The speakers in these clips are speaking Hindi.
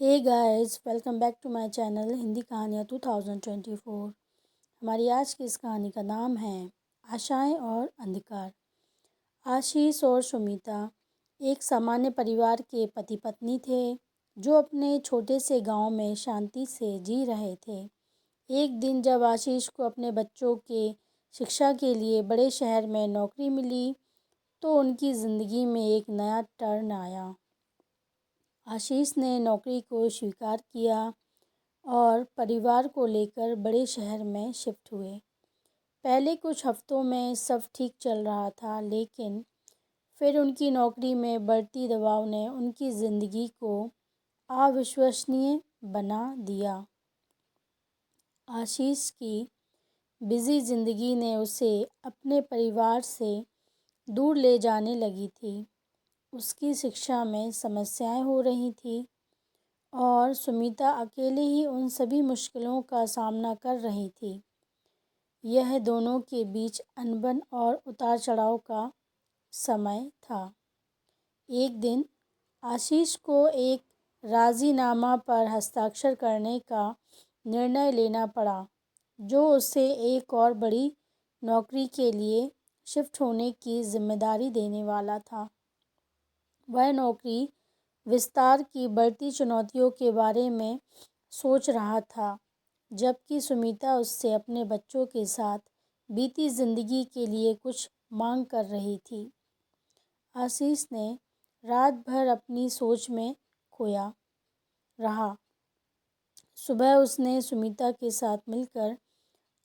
Hey guys, welcome back to my channel Hindi कहानियाँ 2024। हमारी आज की इस कहानी का नाम है आशाएं और अंधकार। आशीष और सुमिता एक सामान्य परिवार के पति पत्नी थे जो अपने छोटे से गांव में शांति से जी रहे थे। एक दिन जब आशीष को अपने बच्चों के शिक्षा के लिए बड़े शहर में नौकरी मिली तो उनकी ज़िंदगी में एक नया टर्न आया। आशीष ने नौकरी को स्वीकार किया और परिवार को लेकर बड़े शहर में शिफ्ट हुए। पहले कुछ हफ्तों में सब ठीक चल रहा था, लेकिन फिर उनकी नौकरी में बढ़ती दबाव ने उनकी ज़िंदगी को अविश्वसनीय बना दिया। आशीष की बिजी ज़िंदगी ने उसे अपने परिवार से दूर ले जाने लगी थी। उसकी शिक्षा में समस्याएं हो रही थी और सुमिता अकेले ही उन सभी मुश्किलों का सामना कर रही थी। यह दोनों के बीच अनबन और उतार चढ़ाव का समय था। एक दिन आशीष को एक राज़ीनामा पर हस्ताक्षर करने का निर्णय लेना पड़ा, जो उसे एक और बड़ी नौकरी के लिए शिफ्ट होने की जिम्मेदारी देने वाला था। वह नौकरी विस्तार की बढ़ती चुनौतियों के बारे में सोच रहा था, जबकि सुमिता उससे अपने बच्चों के साथ बीती ज़िंदगी के लिए कुछ मांग कर रही थी। आशीष ने रात भर अपनी सोच में खोया रहा। सुबह उसने सुमिता के साथ मिलकर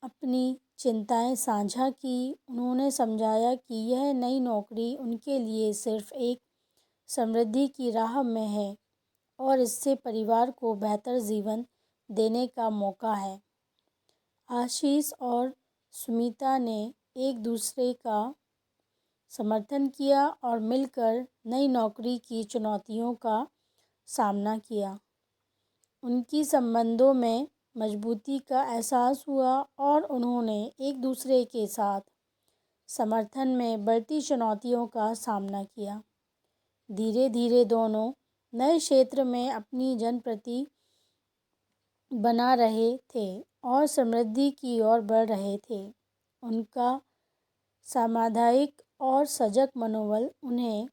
अपनी चिंताएं साझा की। उन्होंने समझाया कि यह नई नौकरी उनके लिए सिर्फ एक समृद्धि की राह में है और इससे परिवार को बेहतर जीवन देने का मौका है। आशीष और सुमिता ने एक दूसरे का समर्थन किया और मिलकर नई नौकरी की चुनौतियों का सामना किया। उनकी संबंधों में मजबूती का एहसास हुआ और उन्होंने एक दूसरे के साथ समर्थन में बढ़ती चुनौतियों का सामना किया। धीरे धीरे दोनों नए क्षेत्र में अपनी जनप्रति बना रहे थे और समृद्धि की ओर बढ़ रहे थे। उनका सामुदायिक और सजग मनोबल उन्हें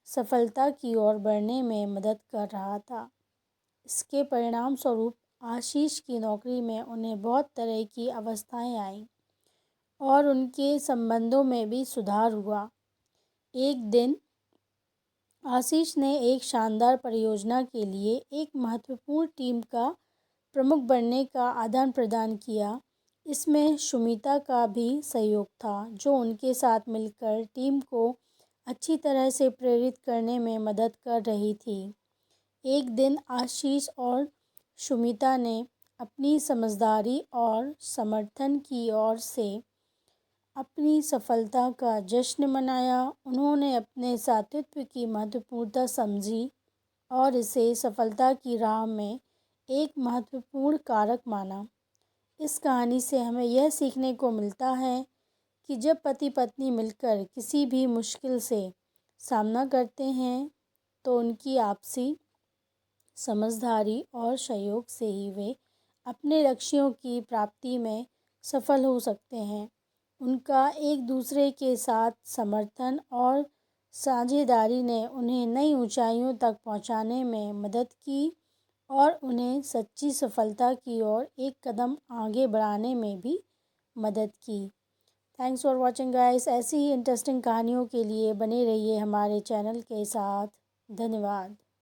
सफलता की ओर बढ़ने में मदद कर रहा था। इसके परिणाम स्वरूप आशीष की नौकरी में उन्हें बहुत तरह की अवस्थाएं आईं और उनके संबंधों में भी सुधार हुआ। एक दिन आशीष ने एक शानदार परियोजना के लिए एक महत्वपूर्ण टीम का प्रमुख बनने का आदान प्रदान किया। इसमें सुमिता का भी सहयोग था, जो उनके साथ मिलकर टीम को अच्छी तरह से प्रेरित करने में मदद कर रही थी। एक दिन आशीष और सुमिता ने अपनी समझदारी और समर्थन की ओर से अपनी सफलता का जश्न मनाया। उन्होंने अपने साथीत्व की महत्वपूर्णता समझी और इसे सफलता की राह में एक महत्वपूर्ण कारक माना। इस कहानी से हमें यह सीखने को मिलता है कि जब पति पत्नी मिलकर किसी भी मुश्किल से सामना करते हैं तो उनकी आपसी समझदारी और सहयोग से ही वे अपने लक्ष्यों की प्राप्ति में सफल हो सकते हैं। उनका एक दूसरे के साथ समर्थन और साझेदारी ने उन्हें नई ऊंचाइयों तक पहुंचाने में मदद की और उन्हें सच्ची सफलता की ओर एक कदम आगे बढ़ाने में भी मदद की। Thanks for watching guys. ऐसी ही इंटरेस्टिंग कहानियों के लिए बने रहिए हमारे चैनल के साथ। धन्यवाद।